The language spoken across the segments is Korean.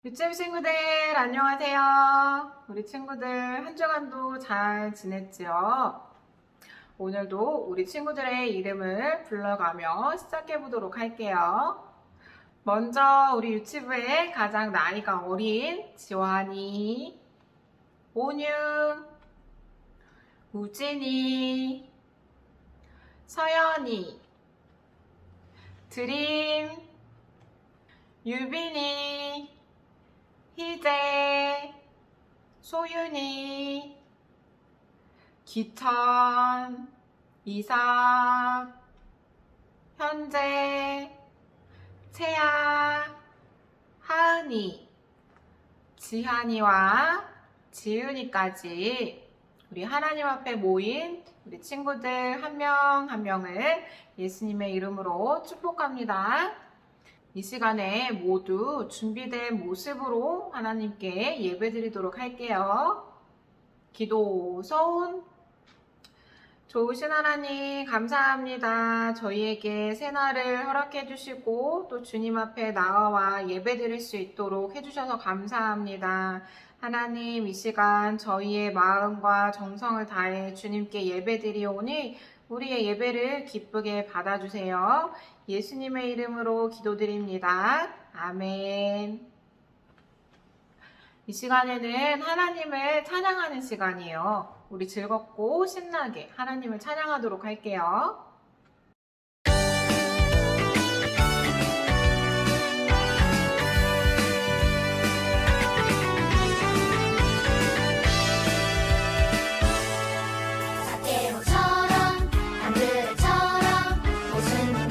유치부 친구들 안녕하세요. 우리 친구들 한 주간도 잘 지냈지요? 오늘도 우리 친구들의 이름을 불러가며 시작해 보도록 할게요. 먼저 우리 유치부의 가장 나이가 어린 지환이, 온유, 우진이, 서연이, 드림, 유빈이, 희재, 소윤이, 기천, 이삭, 현재, 채아, 하은이, 지한이와 지은이까지 우리 하나님 앞에 모인 우리 친구들 한 명 한 명을 예수님의 이름으로 축복합니다. 이 시간에 모두 준비된 모습으로 하나님께 예배드리도록 할게요. 기도 서운. 좋으신 하나님 감사합니다. 저희에게 새날을 허락해 주시고 또 주님 앞에 나와 예배드릴 수 있도록 해주셔서 감사합니다. 하나님, 이 시간 저희의 마음과 정성을 다해 주님께 예배드리오니 우리의 예배를 기쁘게 받아주세요. 예수님의 이름으로 기도드립니다. 아멘. 이 시간에는 하나님을 찬양하는 시간이에요. 우리 즐겁고 신나게 하나님을 찬양하도록 할게요. 예수님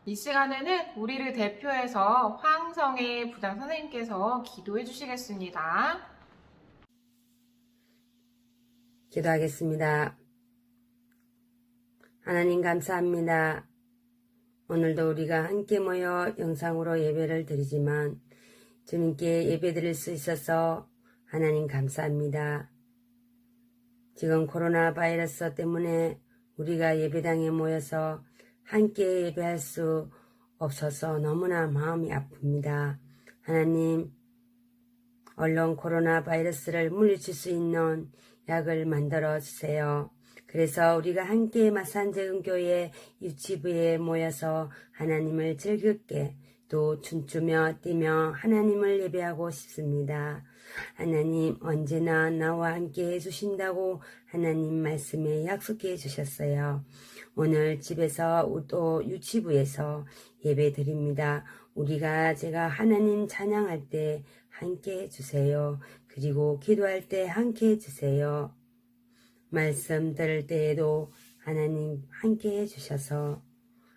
이 시간에는 우리를 대표해서 황성애 부장 선생님께서 기도해 주시겠습니다. 기도하겠습니다. 하나님 감사합니다. 오늘도 우리가 함께 모여 영상으로 예배를 드리지만 주님께 예배 드릴 수 있어서 하나님 감사합니다. 지금 코로나 바이러스 때문에 우리가 예배당에 모여서 함께 예배할 수 없어서 너무나 마음이 아픕니다. 하나님, 얼른 코로나 바이러스를 물리칠 수 있는 약을 만들어 주세요. 그래서 우리가 함께 마산제금교회 유치부에 모여서 하나님을 즐겁게 또 춤추며 뛰며 하나님을 예배하고 싶습니다. 하나님 언제나 나와 함께 해주신다고 하나님 말씀에 약속해 주셨어요. 오늘 집에서 또 유치부에서 예배 드립니다. 제가 하나님 찬양할 때 함께 해주세요. 그리고 기도할 때 함께 해주세요. 말씀 들을 때에도 하나님 함께 해주셔서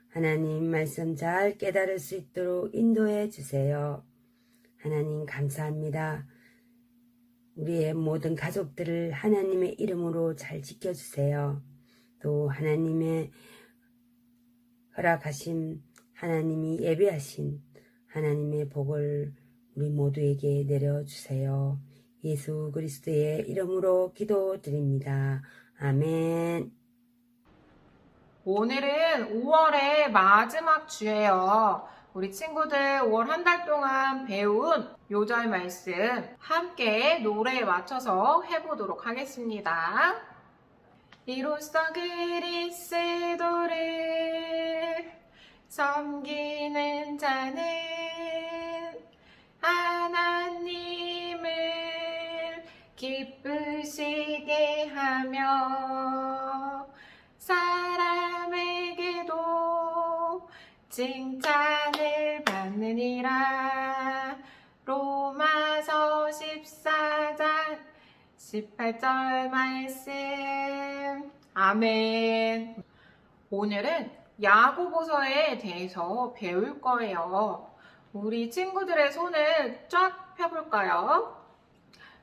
하나님 말씀 잘 깨달을 수 있도록 인도해 주세요. 하나님 감사합니다. 우리의 모든 가족들을 하나님의 이름으로 잘 지켜주세요. 또 하나님의 허락하신 하나님이 예배하신 하나님의 복을 우리 모두에게 내려주세요. 예수 그리스도의 이름으로 기도드립니다. 아멘. 오늘은 5월의 마지막 주예요. 우리 친구들 5월 한 달 동안 배운 요절 말씀 함께 노래에 맞춰서 해보도록 하겠습니다. 이로써 그리스도를 섬기는 자는 하나님을 기쁘시게 하며 사람에게도 칭찬을 받느니라. 로마서 14장 18절 말씀. 아멘. 오늘은 야고보서에 대해서 배울 거예요. 우리 친구들의 손을 쫙 펴볼까요?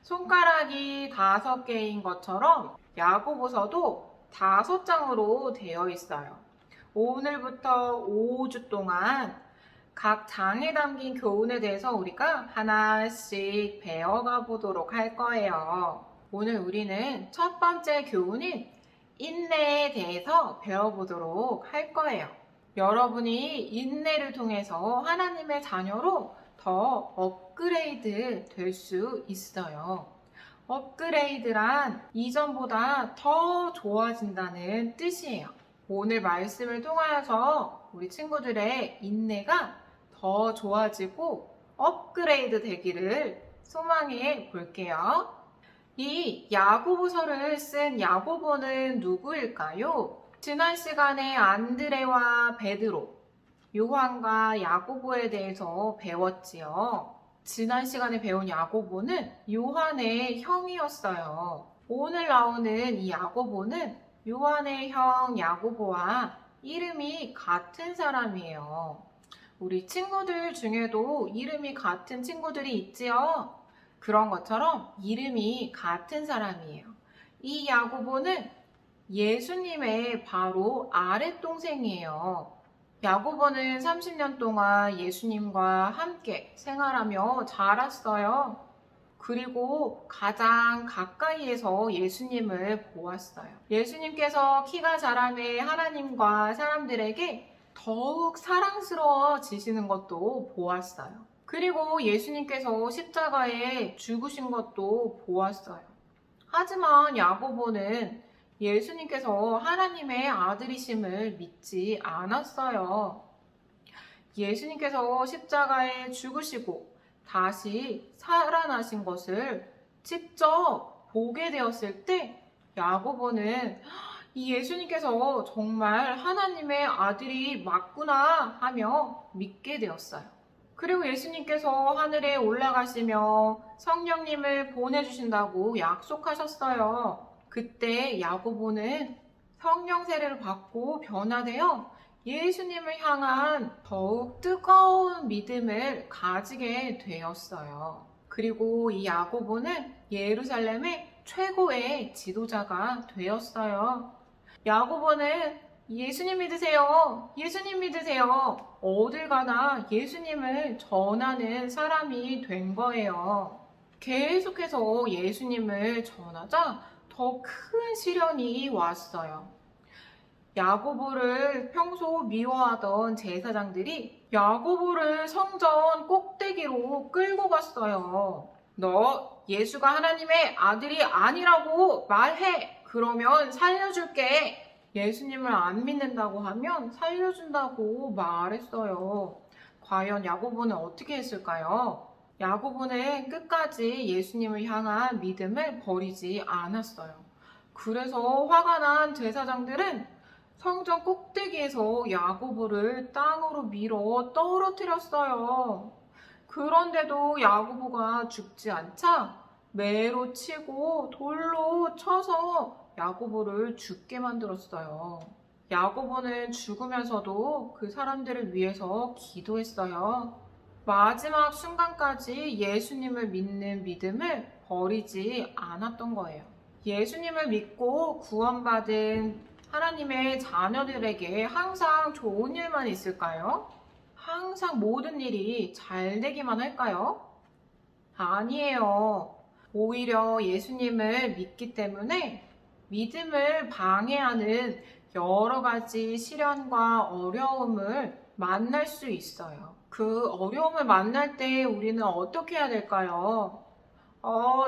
손가락이 5개인 것처럼 야고보서도 5장으로 되어 있어요. 오늘부터 5주 동안 각 장에 담긴 교훈에 대해서 우리가 하나씩 배워가 보도록 할 거예요. 오늘 우리는 첫 번째 교훈인 인내에 대해서 배워보도록 할 거예요. 여러분이 인내를 통해서 하나님의 자녀로 더 업그레이드 될 수 있어요. 업그레이드란 이전보다 더 좋아진다는 뜻이에요. 오늘 말씀을 통하여서 우리 친구들의 인내가 더 좋아지고 업그레이드 되기를 소망해 볼게요. 이 야고보서를 쓴 야고보는 누구일까요? 지난 시간에 안드레와 베드로, 요한과 야고보에 대해서 배웠지요. 지난 시간에 배운 야고보는 요한의 형이었어요. 오늘 나오는 이 야고보는 요한의 형 야고보와 이름이 같은 사람이에요. 우리 친구들 중에도 이름이 같은 친구들이 있지요. 그런 것처럼 이름이 같은 사람이에요. 이 야고보는 예수님의 바로 아랫동생이에요. 야고보는 30년 동안 예수님과 함께 생활하며 자랐어요. 그리고 가장 가까이에서 예수님을 보았어요. 예수님께서 키가 자라매 하나님과 사람들에게 더욱 사랑스러워지시는 것도 보았어요. 그리고 예수님께서 십자가에 죽으신 것도 보았어요. 하지만 야고보는 예수님께서 하나님의 아들이심을 믿지 않았어요. 예수님께서 십자가에 죽으시고 다시 살아나신 것을 직접 보게 되었을 때 야고보는 이 예수님께서 정말 하나님의 아들이 맞구나 하며 믿게 되었어요. 그리고 예수님께서 하늘에 올라가시며 성령님을 보내주신다고 약속하셨어요. 그때 야고보는 성령 세례를 받고 변화되어 예수님을 향한 더욱 뜨거운 믿음을 가지게 되었어요. 그리고 이 야고보는 예루살렘의 최고의 지도자가 되었어요. 야고보는 예수님 믿으세요. 예수님 믿으세요. 어딜 가나 예수님을 전하는 사람이 된 거예요. 계속해서 예수님을 전하자 더 큰 시련이 왔어요. 야고보를 평소 미워하던 제사장들이 야고보를 성전 꼭대기로 끌고 갔어요. 너 예수가 하나님의 아들이 아니라고 말해. 그러면 살려줄게. 예수님을 안 믿는다고 하면 살려준다고 말했어요. 과연 야고보는 어떻게 했을까요? 야고보는 끝까지 예수님을 향한 믿음을 버리지 않았어요. 그래서 화가 난 제사장들은 성전 꼭대기에서 야고보를 땅으로 밀어 떨어뜨렸어요. 그런데도 야고보가 죽지 않자 매로 치고 돌로 쳐서 야고보를 죽게 만들었어요. 야고보는 죽으면서도 그 사람들을 위해서 기도했어요. 마지막 순간까지 예수님을 믿는 믿음을 버리지 않았던 거예요. 예수님을 믿고 구원받은 하나님의 자녀들에게 항상 좋은 일만 있을까요? 항상 모든 일이 잘 되기만 할까요? 아니에요. 오히려 예수님을 믿기 때문에 믿음을 방해하는 여러 가지 시련과 어려움을 만날 수 있어요. 그 어려움을 만날 때 우리는 어떻게 해야 될까요?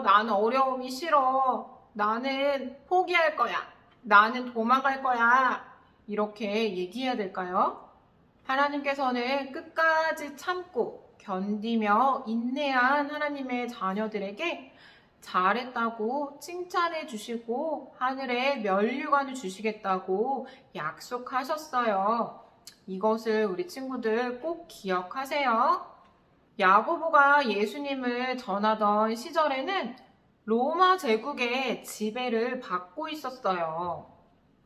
나는 어려움이 싫어. 나는 포기할 거야. 나는 도망갈 거야. 이렇게 얘기해야 될까요? 하나님께서는 끝까지 참고 견디며 인내한 하나님의 자녀들에게 잘했다고 칭찬해 주시고 하늘에 면류관을 주시겠다고 약속하셨어요. 이것을 우리 친구들 꼭 기억하세요. 야고보가 예수님을 전하던 시절에는 로마 제국의 지배를 받고 있었어요.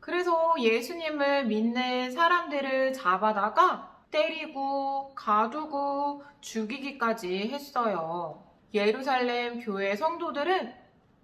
그래서 예수님을 믿는 사람들을 잡아다가 때리고 가두고 죽이기까지 했어요. 예루살렘 교회 성도들은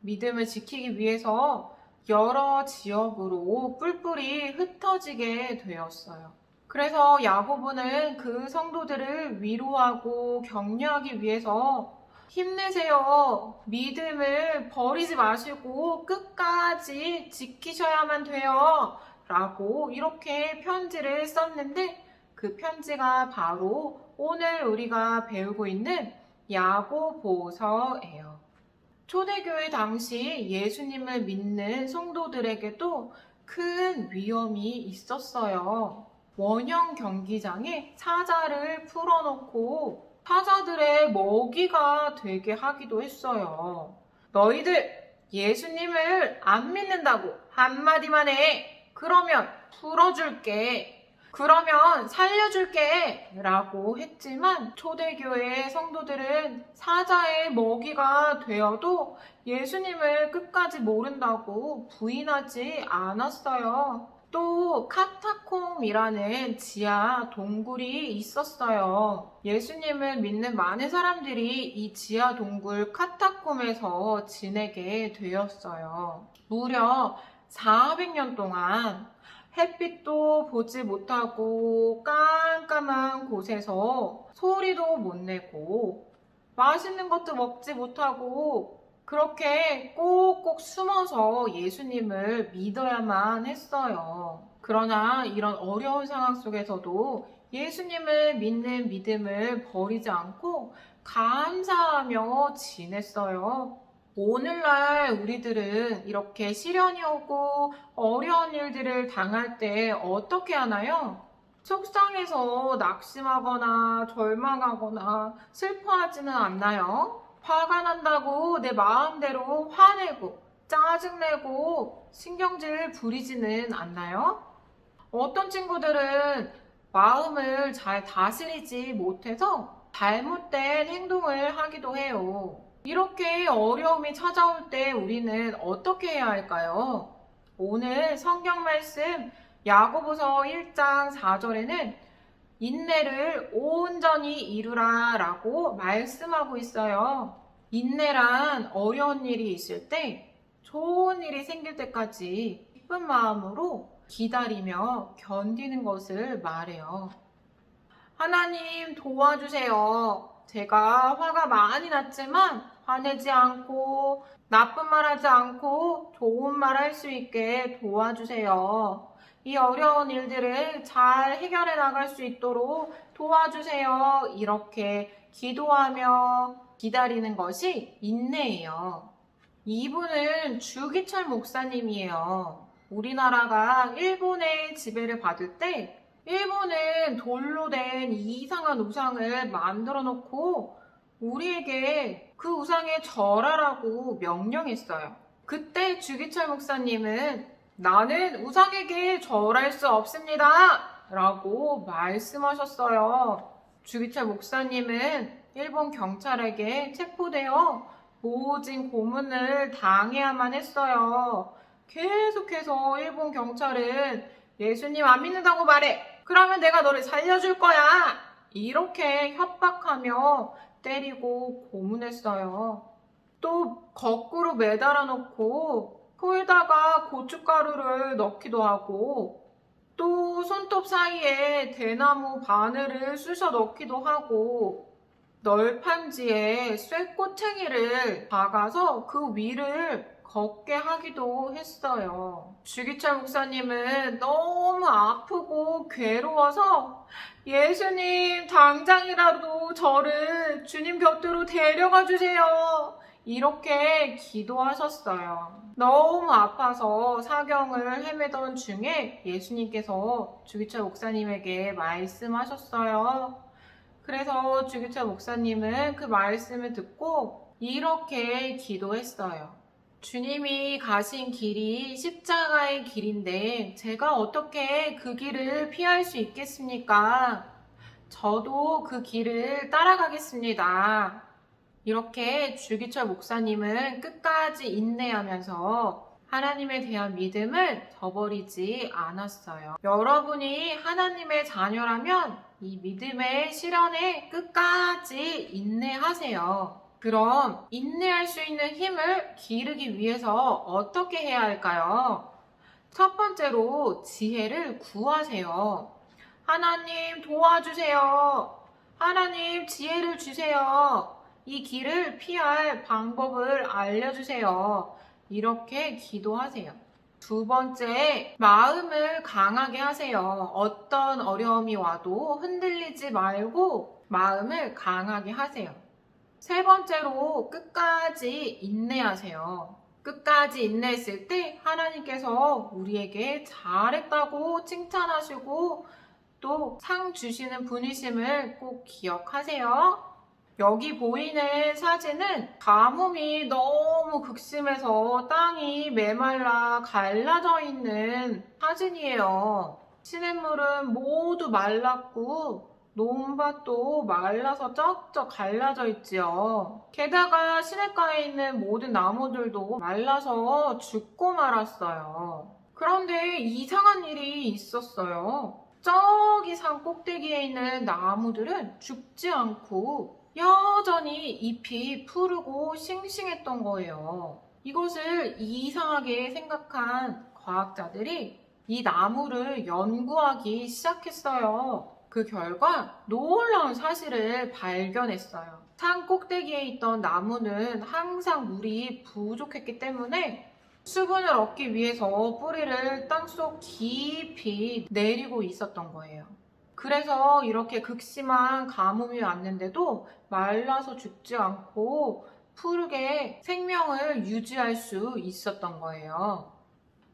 믿음을 지키기 위해서 여러 지역으로 뿔뿔이 흩어지게 되었어요. 그래서 야고보는 그 성도들을 위로하고 격려하기 위해서 힘내세요. 믿음을 버리지 마시고 끝까지 지키셔야만 돼요. 라고 이렇게 편지를 썼는데 그 편지가 바로 오늘 우리가 배우고 있는 야고보서예요. 초대교회 당시 예수님을 믿는 성도들에게도 큰 위험이 있었어요. 원형 경기장에 사자를 풀어놓고 사자들의 먹이가 되게 하기도 했어요. 너희들 예수님을 안 믿는다고 한마디만 해. 그러면 풀어줄게. 그러면 살려줄게. 라고 했지만 초대교회 성도들은 사자의 먹이가 되어도 예수님을 끝까지 모른다고 부인하지 않았어요. 또 카타콤이라는 지하 동굴이 있었어요. 예수님을 믿는 많은 사람들이 이 지하 동굴 카타콤에서 지내게 되었어요. 무려 400년 동안 햇빛도 보지 못하고 깜깜한 곳에서 소리도 못 내고 맛있는 것도 먹지 못하고 그렇게 꼭꼭 숨어서 예수님을 믿어야만 했어요. 그러나 이런 어려운 상황 속에서도 예수님을 믿는 믿음을 버리지 않고 감사하며 지냈어요. 오늘날 우리들은 이렇게 시련이 오고 어려운 일들을 당할 때 어떻게 하나요? 속상해서 낙심하거나 절망하거나 슬퍼하지는 않나요? 화가 난다고 내 마음대로 화내고 짜증내고 신경질 부리지는 않나요? 어떤 친구들은 마음을 잘 다스리지 못해서 잘못된 행동을 하기도 해요. 이렇게 어려움이 찾아올 때 우리는 어떻게 해야 할까요? 오늘 성경 말씀 야고보서 1장 4절에는 인내를 온전히 이루라 라고 말씀하고 있어요. 인내란 어려운 일이 있을 때, 좋은 일이 생길 때까지 기쁜 마음으로 기다리며 견디는 것을 말해요. 하나님 도와주세요. 제가 화가 많이 났지만 화내지 않고 나쁜 말 하지 않고 좋은 말 할 수 있게 도와주세요. 이 어려운 일들을 잘 해결해 나갈 수 있도록 도와주세요. 이렇게 기도하며 기다리는 것이 인내예요. 이분은 주기철 목사님이에요. 우리나라가 일본의 지배를 받을 때 일본은 돌로 된 이상한 우상을 만들어 놓고 우리에게 그 우상에 절하라고 명령했어요. 그때 주기철 목사님은 나는 우상에게 절할 수 없습니다 라고 말씀하셨어요. 주기철 목사님은 일본 경찰에게 체포되어 모진 고문을 당해야만 했어요. 계속해서 일본 경찰은 예수님 안 믿는다고 말해. 그러면 내가 너를 살려줄 거야. 이렇게 협박하며 때리고 고문했어요. 또 거꾸로 매달아 놓고 코에다가 고춧가루를 넣기도 하고 또 손톱 사이에 대나무 바늘을 쑤셔 넣기도 하고 널판지에 쇠꼬챙이를 박아서 그 위를 걷게 하기도 했어요. 주기철 목사님은 너무 아프고 괴로워서 예수님 당장이라도 저를 주님 곁으로 데려가 주세요. 이렇게 기도하셨어요. 너무 아파서 사경을 헤매던 중에 예수님께서 주기철 목사님에게 말씀하셨어요. 그래서 주기철 목사님은 그 말씀을 듣고 이렇게 기도했어요. 주님이 가신 길이 십자가의 길인데 제가 어떻게 그 길을 피할 수 있겠습니까? 저도 그 길을 따라가겠습니다. 이렇게 주기철 목사님은 끝까지 인내하면서 하나님에 대한 믿음을 저버리지 않았어요. 여러분이 하나님의 자녀라면 이 믿음의 실현에 끝까지 인내하세요. 그럼 인내할 수 있는 힘을 기르기 위해서 어떻게 해야 할까요? 첫 번째로 지혜를 구하세요. 하나님 도와주세요. 하나님 지혜를 주세요. 이 길을 피할 방법을 알려주세요. 이렇게 기도하세요. 두 번째, 마음을 강하게 하세요. 어떤 어려움이 와도 흔들리지 말고 마음을 강하게 하세요. 세 번째로 끝까지 인내하세요. 끝까지 인내했을 때 하나님께서 우리에게 잘했다고 칭찬하시고 또 상 주시는 분이심을 꼭 기억하세요. 여기 보이는 사진은 가뭄이 너무 극심해서 땅이 메말라 갈라져 있는 사진이에요. 시냇물은 모두 말랐고 논밭도 말라서 쩍쩍 갈라져 있지요. 게다가 시냇가에 있는 모든 나무들도 말라서 죽고 말았어요. 그런데 이상한 일이 있었어요. 저기 산 꼭대기에 있는 나무들은 죽지 않고 여전히 잎이 푸르고 싱싱했던 거예요. 이것을 이상하게 생각한 과학자들이 이 나무를 연구하기 시작했어요. 그 결과 놀라운 사실을 발견했어요. 산 꼭대기에 있던 나무는 항상 물이 부족했기 때문에 수분을 얻기 위해서 뿌리를 땅속 깊이 내리고 있었던 거예요. 그래서 이렇게 극심한 가뭄이 왔는데도 말라서 죽지 않고 푸르게 생명을 유지할 수 있었던 거예요.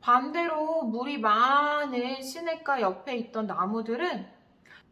반대로 물이 많은 시냇가 옆에 있던 나무들은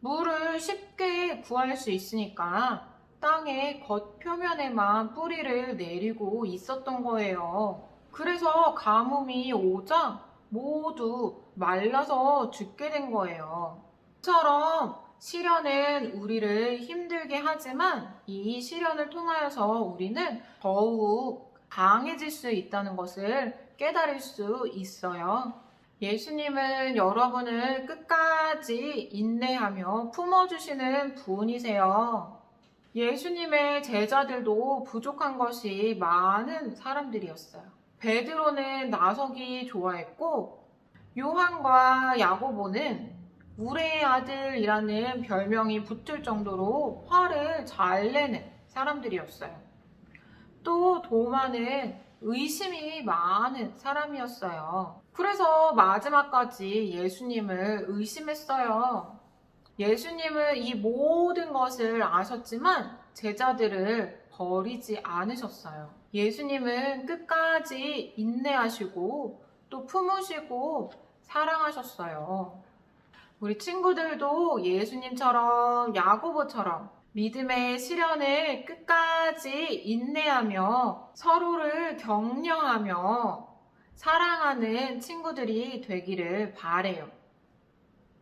물을 쉽게 구할 수 있으니까 땅의 겉표면에만 뿌리를 내리고 있었던 거예요. 그래서 가뭄이 오자 모두 말라서 죽게 된 거예요. 이처럼 시련은 우리를 힘들게 하지만 이 시련을 통하여서 우리는 더욱 강해질 수 있다는 것을 깨달을 수 있어요. 예수님은 여러분을 끝까지 인내하며 품어주시는 분이세요. 예수님의 제자들도 부족한 것이 많은 사람들이었어요. 베드로는 나서기 좋아했고, 요한과 야고보는 우레의 아들이라는 별명이 붙을 정도로 화를 잘 내는 사람들이었어요. 또 도마는 의심이 많은 사람이었어요. 그래서 마지막까지 예수님을 의심했어요. 예수님은 이 모든 것을 아셨지만 제자들을 버리지 않으셨어요. 예수님은 끝까지 인내하시고 또 품으시고 사랑하셨어요. 우리 친구들도 예수님처럼 야고보처럼 믿음의 시련을 끝까지 인내하며 서로를 격려하며 사랑하는 친구들이 되기를 바래요.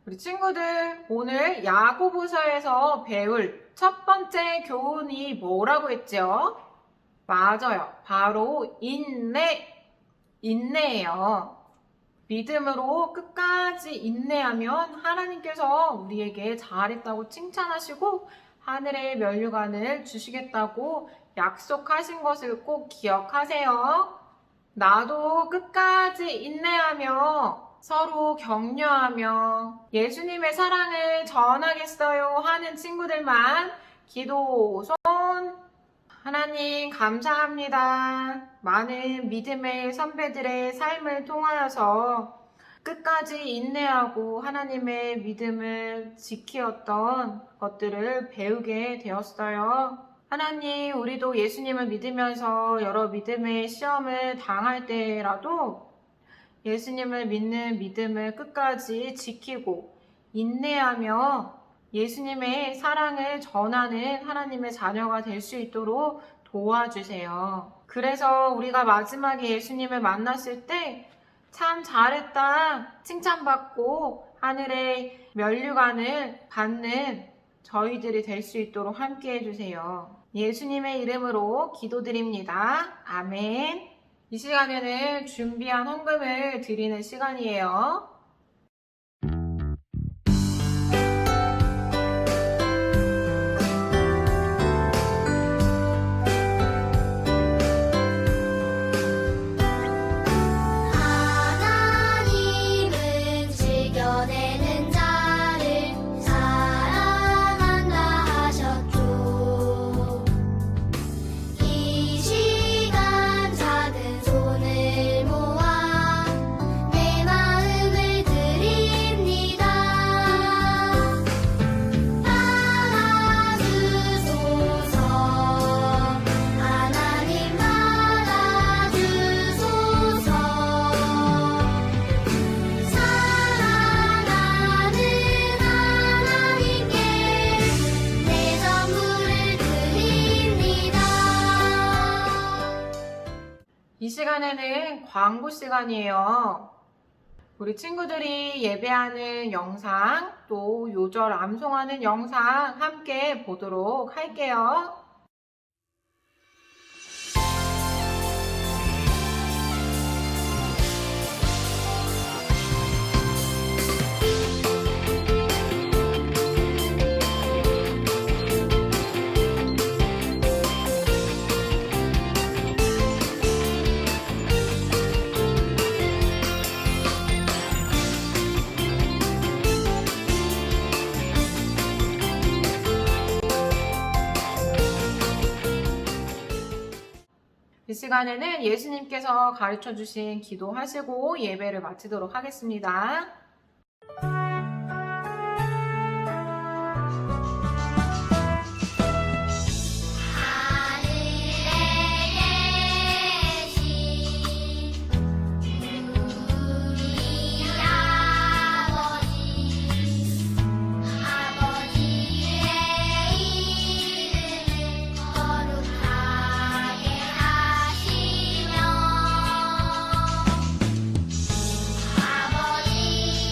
우리 친구들, 오늘 야고보서에서 배울 첫 번째 교훈이 뭐라고 했죠? 맞아요. 바로 인내예요. 믿음으로 끝까지 인내하면 하나님께서 우리에게 잘했다고 칭찬하시고 하늘의 면류관을 주시겠다고 약속하신 것을 꼭 기억하세요. 나도 끝까지 인내하며 서로 격려하며 예수님의 사랑을 전하겠어요 하는 친구들만 기도 손. 하나님 감사합니다. 많은 믿음의 선배들의 삶을 통하여서 끝까지 인내하고 하나님의 믿음을 지키었던 것들을 배우게 되었어요. 하나님, 우리도 예수님을 믿으면서 여러 믿음의 시험을 당할 때라도 예수님을 믿는 믿음을 끝까지 지키고 인내하며 예수님의 사랑을 전하는 하나님의 자녀가 될 수 있도록 도와주세요. 그래서 우리가 마지막에 예수님을 만났을 때 참 잘했다 칭찬받고 하늘의 면류관을 받는 저희들이 될 수 있도록 함께 해주세요. 예수님의 이름으로 기도드립니다. 아멘. 이 시간에는 준비한 헌금을 드리는 시간이에요. 하나님은 즐겨내는 자를 사랑한다 하셨죠. 이 시간 작은 손을 모아 내 마음을 드립니다. 받아주소서. 하나님 받아주소서. 사랑하는 하나님께 내 전부를 드립니다. 이 시간에는 광고 시간이에요. 우리 친구들이 예배하는 영상, 또 요절 암송하는 영상 함께 보도록 할게요. 이 시간에는 예수님께서 가르쳐 주신 기도하시고 예배를 마치도록 하겠습니다. 하늘에 계신 우리 아버지, 아버지의 이름을 거룩하게 하시며 아버지의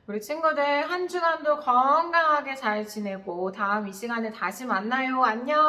우리 친구들 한 주간도 건강하게 잘 지내고 다음 이 시간에 다시 만나요. 안녕.